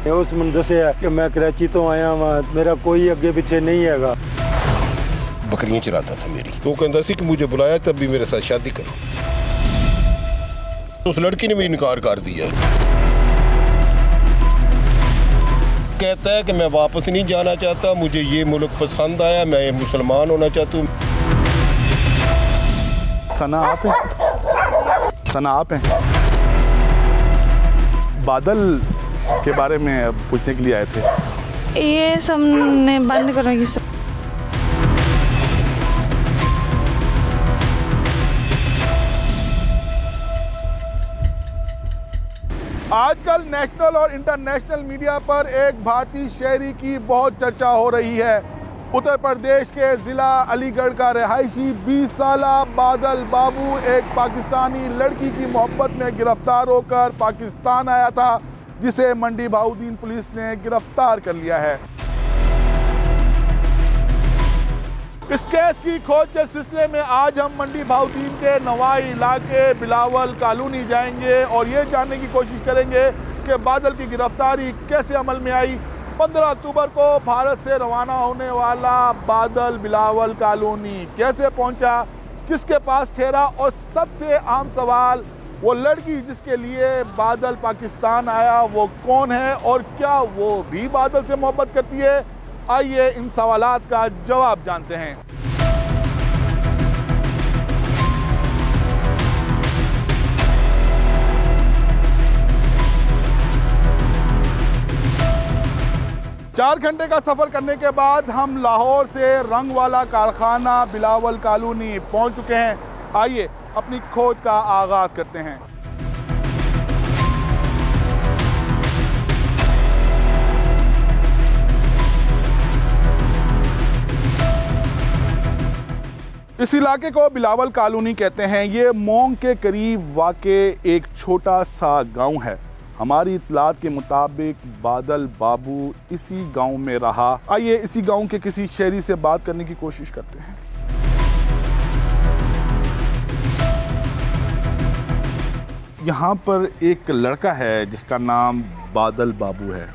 उस मुंडे से है कि मैं कराची तो आया हुआ, मेरा कोई अगे पीछे नहीं हैगा। बकरियां चराता था मेरी, तो कहता सी कि मुझे बुलाया तब भी मेरे साथ शादी करो। उस लड़की ने भी इनकार कर दिया। कहता है कि मैं वापस नहीं जाना चाहता, मुझे ये मुल्क पसंद आया, मैं मुसलमान होना चाहता हूँ। सना आप हैं? सना आप हैं? बादल के बारे में पूछने के लिए आए थे। ये सबने बंद करो ये सब। आजकल नेशनल और इंटरनेशनल मीडिया पर एक भारतीय शहरी की बहुत चर्चा हो रही है। उत्तर प्रदेश के ज़िला अलीगढ़ का रहायशी 20 साला बादल बाबू एक पाकिस्तानी लड़की की मोहब्बत में गिरफ्तार होकर पाकिस्तान आया था, जिसे मंडी बहाउद्दीन पुलिस ने गिरफ्तार कर लिया है। इस केस की खोज के सिलसिले में आज हम मंडी बहाउद्दीन के नवाई इलाके बिलावल कॉलोनी जाएंगे और ये जानने की कोशिश करेंगे कि बादल की गिरफ्तारी कैसे अमल में आई। 15 अक्टूबर को भारत से रवाना होने वाला बादल बिलावल कॉलोनी कैसे पहुंचा, किसके पास ठहरा, और सबसे आम सवाल वो लड़की जिसके लिए बादल पाकिस्तान आया वो कौन है और क्या वो भी बादल से मोहब्बत करती है। आइए इन सवालात का जवाब जानते हैं। चार घंटे का सफर करने के बाद हम लाहौर से रंग वाला कारखाना बिलावल कॉलोनी पहुंच चुके हैं। आइए अपनी खोज का आगाज करते हैं। इस इलाके को बिलावल कॉलोनी कहते हैं। ये मोंग के करीब वाक़े एक छोटा सा गांव है। हमारी इत्तलात के मुताबिक बादल बाबू इसी गांव में रहा। आइए इसी गांव के किसी शहरी से बात करने की कोशिश करते हैं। यहाँ पर एक लड़का है जिसका नाम बादल बाबू है।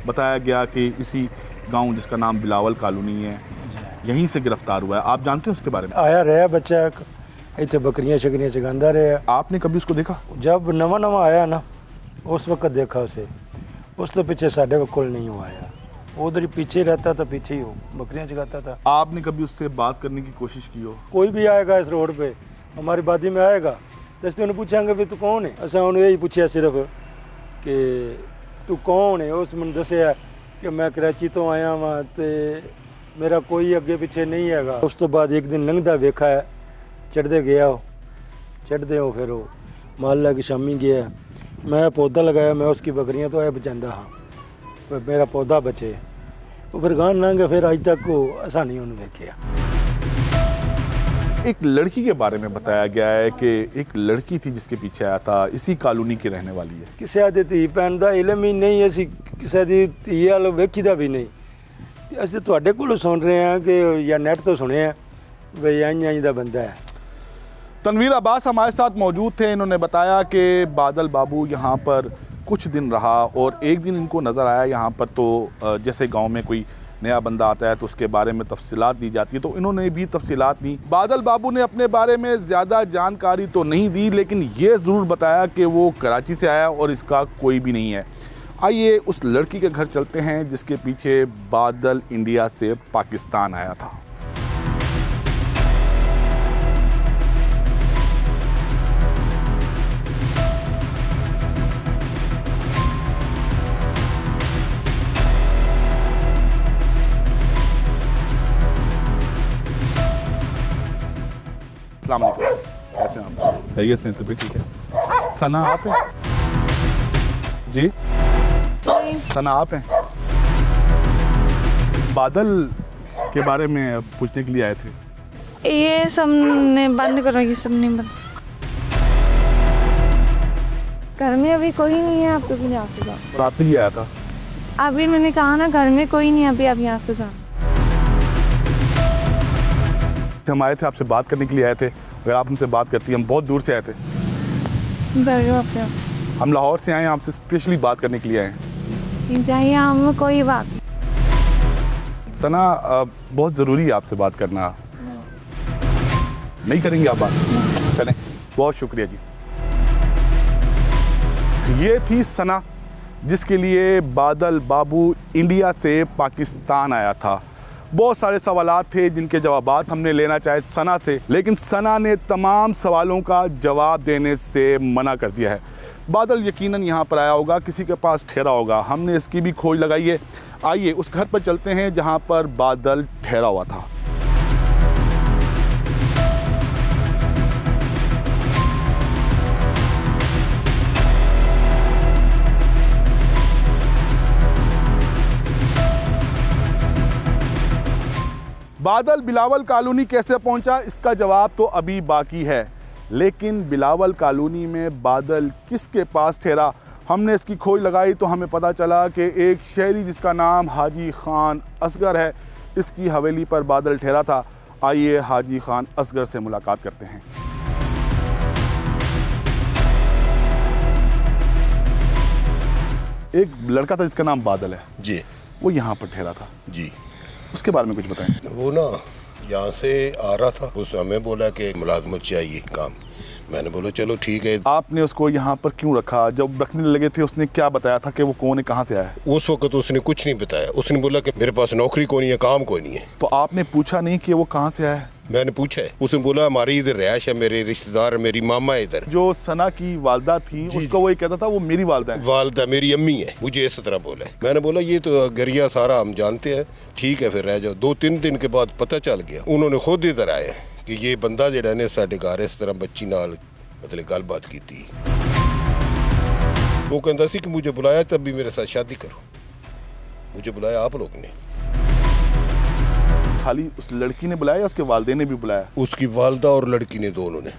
बताया गया कि इसी गांव जिसका नाम बिलावल कॉलोनी है यहीं से गिरफ्तार हुआ है। आप जानते हैं उसके बारे में? आया रहा बच्चा इतने बकरियां शकरियां चगांदा रहा। आपने कभी उसको देखा? जब नवा आया ना उस वक्त देखा उसे, उस तो पीछे साढ़े कोल नहीं हुआ आया, उधर ही पीछे रहता था, पीछे ही हो बकरियां चगाता था। आपने कभी उससे बात करने की कोशिश की हो? कोई भी आएगा इस रोड पे हमारी बादी में आएगा जैसे उन्हें पूछेंगे भी तू कौन है, असा उन्हें यही पूछा सिर्फ कि तू कौन है। उस मन दसिया कि मैं कराची तो आया वहाँ तो मेरा कोई अगे पीछे नहीं हैगा। उस तो बाद एक दिन लंघदा वेखा है, चढ़ते गया हो, चढ़ते हो फिर वो माला की शामी गया, मैं पौधा लगाया, मैं उसकी बकरियां तो है बचांदा हाँ, मेरा पौधा बचे वो फिर गान लंघ, फिर आज तक को ऐसा नहीं उन्हें वेखिया। एक लड़की के बारे में बताया गया है कि एक लड़की थी जिसके पीछे आया था, इसी कॉलोनी की रहने वाली है। किसी दी धी भैन का इलम ही नहीं, असी किसी की धी वाल वेखी दा भी नहीं। असं तुहाडे कोलों सुन रहे हैं कि या नेट तो सुने हैं भाई आई दा बंदा है। तनवीर अब्बास हमारे साथ मौजूद थे। इन्होंने बताया कि बादल बाबू यहाँ पर कुछ दिन रहा और एक दिन इनको नज़र आया यहाँ पर, तो जैसे गांव में कोई नया बंदा आता है तो उसके बारे में तफसीलात दी जाती है, तो इन्होंने भी तफसीलात दी। बादल बाबू ने अपने बारे में ज़्यादा जानकारी तो नहीं दी, लेकिन ये ज़रूर बताया कि वो कराची से आया और इसका कोई भी नहीं है। आइए उस लड़की के घर चलते हैं जिसके पीछे बादल इंडिया से पाकिस्तान आया था। अस्सलाम वालेकुम, कैसे हैं आप? खैरियत से? तबीयत ठीक है? सना आप हैं? जी सना आप हैं? बादल के बारे में पूछने के लिए आए थे। ये सब ने बंद करो, ये सब नहीं बंद। घर में अभी कोई नहीं है, आपको भी यहाँ से जाओ। और आपने भी आया था? अभी मैंने कहा ना घर में कोई नहीं है, अभी आप यहाँ से जाओ। हम आए थे आपसे बात करने के लिए आए थे, अगर आप हमसे बात करती, हम बहुत दूर से आए थे। बैठो आप। हम लाहौर से आए हैं, आपसे स्पेशली बात करने के लिए आए हैं। चाहिए हम कोई बात। सना बहुत ज़रूरी है आपसे बात करना। नहीं करेंगे आप बात? चलें, बहुत शुक्रिया जी। ये थी सना, जिसके लिए बादल बाबू इंडिया से पाकिस्तान आया था। बहुत सारे सवालात थे जिनके जवाबात हमने लेना चाहे सना से, लेकिन सना ने तमाम सवालों का जवाब देने से मना कर दिया है। बादल यकीनन यहाँ पर आया होगा, किसी के पास ठहरा होगा। हमने इसकी भी खोज लगाई है। आइए उस घर पर चलते हैं जहाँ पर बादल ठहरा हुआ था। बादल बिलावल कॉलोनी कैसे पहुंचा, इसका जवाब तो अभी बाकी है, लेकिन बिलावल कॉलोनी में बादल किसके पास ठहरा, हमने इसकी खोज लगाई तो हमें पता चला कि एक शहरी जिसका नाम हाजी खान असगर है, इसकी हवेली पर बादल ठहरा था। आइए हाजी खान असगर से मुलाकात करते हैं। एक लड़का था जिसका नाम बादल है जी, वो यहाँ पर ठहरा था जी, उसके बारे में कुछ बताएं। वो ना यहाँ से आ रहा था, उसने हमें बोला कि मुलाजमत चाहिए काम। मैंने बोला चलो ठीक है। आपने उसको यहाँ पर क्यों रखा? जब रखने लगे थे उसने क्या बताया था कि वो कौन है, कहाँ से आया है? उस वक्त उसने कुछ नहीं बताया। उसने बोला कि मेरे पास नौकरी कोई नहीं है, काम कोई नहीं है। तो आपने पूछा नहीं कि वो कहाँ से आया है? मैंने पूछा है, उसने बोला हमारी इधर रहायश है, मेरे रिश्तेदार, मेरी मामा है इधर। जो सना की वालदा थी उसको वो ये कहता था वो मेरी वालदा है। वालदा मेरी अम्मी है, मुझे इस तरह बोला है। मैंने बोला ये तो गरिया सारा हम जानते हैं, ठीक है फिर रह जाओ। 2-3 दिन के बाद पता चल गया, उन्होंने खुद इधर आए कि ये बंदा जो ने साडे घर इस तरह बच्ची नाल मतलब गलबात की थी। वो कहता सी कि मुझे बुलाया तब भी मेरे साथ शादी करो, मुझे बुलाया आप लोग ने। खाली उस लड़की ने बुलाया या उसके वालदे ने भी बुलाया? उसकी वालदा और लड़की ने, दोनों ने।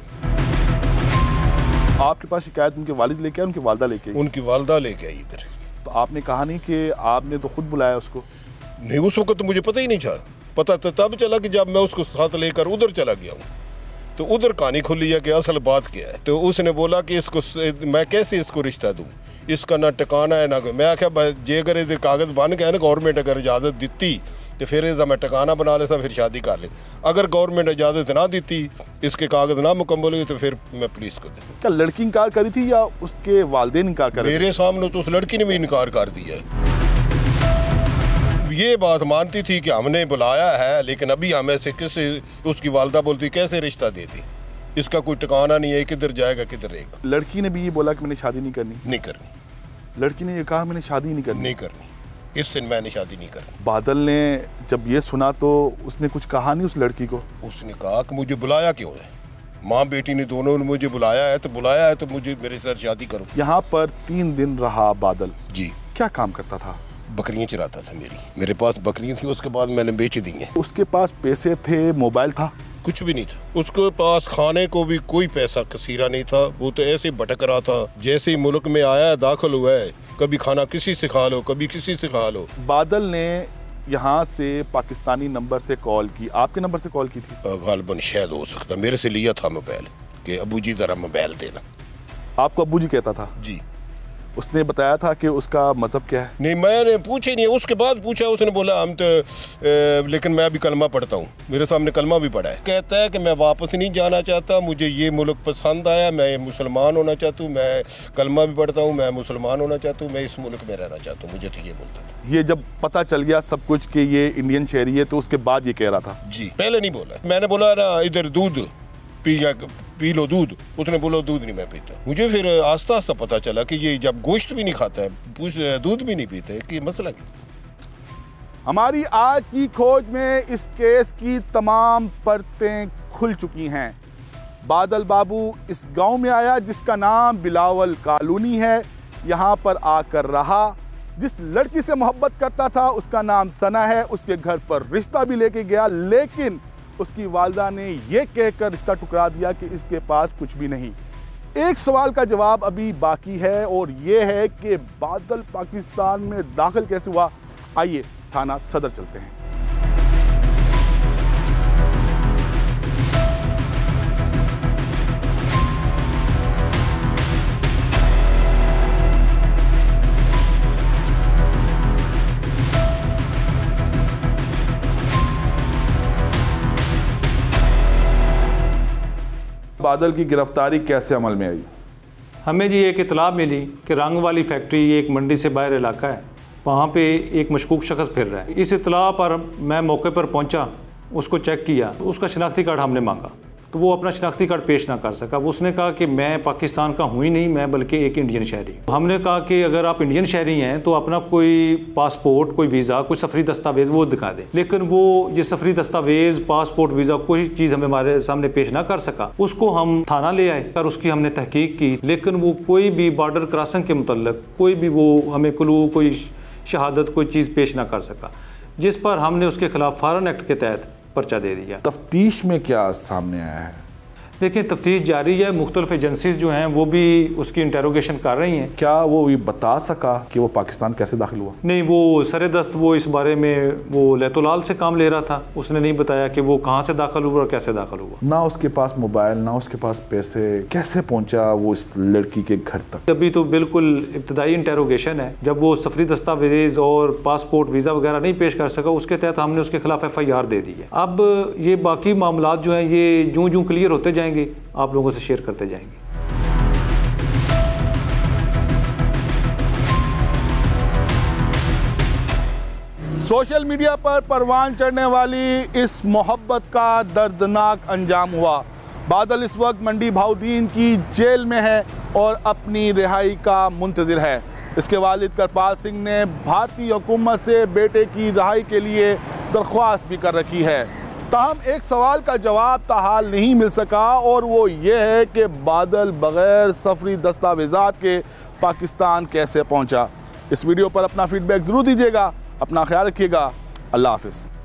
आपके पास शिकायत उनके वालिद लेके आए, उनकी वालदा लेके आई? उनकी वालदा लेके आई इधर। तो आपने कहा नहीं कि आपने तो खुद बुलाया उसको? नहीं, उस वक्त तो मुझे पता ही नहीं था। पता तो तब चला कि जब मैं उसको साथ लेकर उधर चला गया हूँ, तो उधर कहानी खुली है कि असल बात क्या है। तो उसने बोला कि इसको मैं कैसे इसको रिश्ता दूँ, इसका ना टकाना है ना कोई। मैं आख्या जे अगर इधर कागज़ बन गया ना, गवर्नमेंट अगर इजाज़त दी तो फिर इसका मैं टकाना बना लेता, फिर शादी कर ले। अगर गवर्नमेंट इजाज़त ना दी, इसके कागज़ ना मुकम्मल हुए तो फिर मैं पुलिस को दे। क्या लड़की इनकार करी थी या उसके वालदेन इनकार कर? मेरे सामने तो उस लड़की ने भी इनकार कर दिया है। ये बात मानती थी कि हमने बुलाया है, लेकिन अभी हमें से किसी, उसकी वालदा बोलती कैसे रिश्ता दे दी, इसका कोई ठिकाना नहीं है, किधर जाएगा किधर रहेगा। लड़की ने भी ये बोला कि मैंने शादी नहीं करनी? नहीं करनी। लड़की ने ये कहा मैंने शादी नहीं करनी? नहीं करनी, इस दिन मैंने शादी नहीं करनी। बादल ने जब ये सुना तो उसने कुछ कहा नहीं उस लड़की को? उसने कहा कि मुझे बुलाया क्यों है, माँ बेटी ने दोनों ने मुझे बुलाया है तो मुझे मेरे साथ शादी करो। यहाँ पर 3 दिन रहा बादल जी। क्या काम करता था? बकरियाँ चराता था। मेरे पास बकरियाँ थी, उसके बाद मैंने बेच दी हैं। उसके पास पैसे थे, मोबाइल था? कुछ भी नहीं था उसके पास, खाने को भी कोई पैसा कसीरा नहीं था। वो तो ऐसे भटक रहा था, जैसे ही मुल्क में आया दाखिल हुआ है, कभी खाना किसी से खा लो, कभी किसी से खा लो। बादल ने यहाँ से पाकिस्तानी नंबर से कॉल की, आपके नंबर से कॉल की थी? गालबन शायद हो सकता, मेरे से लिया था मोबाइल कि अबू जी जरा मोबाइल देना। आपको अबू जी कहता था? जी। उसने बताया था कि उसका मजहब क्या है? नहीं, मैंने पूछे नहीं, उसके बाद पूछा, उसने बोला हम तो लेकिन मैं अभी कलमा पढ़ता हूँ। मेरे सामने कलमा भी पढ़ा है। कहता है कि मैं वापस नहीं जाना चाहता, मुझे ये मुल्क पसंद आया, मैं मुसलमान होना चाहता हूँ, मैं कलमा भी पढ़ता हूँ, मैं मुसलमान होना चाहता हूँ, मैं इस मुल्क में रहना चाहता हूँ। मुझे तो ये बोलता था। ये जब पता चल गया सब कुछ कि ये इंडियन शहरी है तो उसके बाद ये कह रहा था? जी। पहले नहीं बोला, मैंने बोला ना इधर दूध पी लो दूध, उसने बोला दूध नहीं मैं पीता। मुझे फिर आस्ता आस्ता पता चला कि ये जब गोश्त भी नहीं खाता है, दूध भी नहीं पीता है, कि मसला क्या। हमारी आज की खोज में इस केस की तमाम परतें खुल चुकी हैं। बादल बाबू इस गांव में आया जिसका नाम बिलावल कॉलोनी है, यहाँ पर आकर रहा। जिस लड़की से मोहब्बत करता था उसका नाम सना है, उसके घर पर रिश्ता भी लेके गया, लेकिन उसकी वालदा ने ये कहकर रिश्ता ठुकरा दिया कि इसके पास कुछ भी नहीं। एक सवाल का जवाब अभी बाकी है और ये है कि बादल पाकिस्तान में दाखिल कैसे हुआ। आइए थाना सदर चलते हैं। बादल की गिरफ्तारी कैसे अमल में आई? हमें जी एक इतला मिली कि रंग वाली फैक्ट्री, ये एक मंडी से बाहर इलाका है, वहाँ पे एक मशकूक शख्स फिर रहा है। इस इतला पर मैं मौके पर पहुँचा, उसको चेक किया, उसका शनाख्ती कार्ड हमने मांगा तो वो अपना शनाख्ती कार्ड पेश ना कर सका। उसने कहा कि मैं पाकिस्तान का हूँ ही नहीं, मैं बल्कि एक इंडियन शहरी हूँ। हमने कहा कि अगर आप इंडियन शहरी हैं तो अपना कोई पासपोर्ट, कोई वीज़ा, कोई सफरी दस्तावेज़ वो दिखा दें। लेकिन वो ये सफरी दस्तावेज़, पासपोर्ट, वीज़ा कोई चीज़ हमें हमारे सामने पेश ना कर सका। उसको हम थाना ले आए और उसकी हमने तहकीक की, लेकिन वो कोई भी बॉर्डर क्रॉसिंग के मुतल्लिक कोई भी वो हमें क्लू, कोई शहादत, कोई चीज़ पेश ना कर सका, जिस पर हमने उसके खिलाफ फॉरेन एक्ट के तहत पर्चा दे दिया। तफ्तीश में क्या सामने आया है? देखिए, तफ्तीश जारी है, मुख्तलिफ एजेंसीज जो हैं वो भी उसकी इंटेरोगेशन कर रही हैं। क्या वो ये बता सका कि वो पाकिस्तान कैसे दाखिल हुआ? नहीं, वो सरेदस्त वो इस बारे में वो लैतुलाल से काम ले रहा था, उसने नहीं बताया कि वो कहाँ से दाखिल हुआ और कैसे दाखिल हुआ। ना उसके पास मोबाइल, ना उसके पास पैसे, कैसे पहुँचा वो इस लड़की के घर तक? अभी तो बिल्कुल इब्तदाई इंटेरोगेशन है। जब वो सफरी दस्तावेज और पासपोर्ट, वीज़ा वगैरह नहीं पेश कर सका, उसके तहत हमने उसके खिलाफ FIR दे दी है। अब ये बाकी मामलात जो हैं ये जूँ क्लियर होते जाएंगे, आप लोगों से शेयर करते जाएंगे। सोशल मीडिया पर परवान चढ़ने वाली इस मोहब्बत का दर्दनाक अंजाम हुआ। बादल इस वक्त मंडी भाउदीन की जेल में है और अपनी रिहाई का मुंतज़िर है। इसके वालिद करपाल सिंह ने भारतीय हुकूमत से बेटे की रिहाई के लिए दरख्वास्त भी कर रखी है। ताहम एक सवाल का जवाब ताहाल नहीं मिल सका और वो ये है कि बादल बग़ैर सफरी दस्तावेज़ात के पाकिस्तान कैसे पहुंचा। इस वीडियो पर अपना फीडबैक ज़रूर दीजिएगा। अपना ख्याल रखिएगा। अल्लाह हाफ़िज़।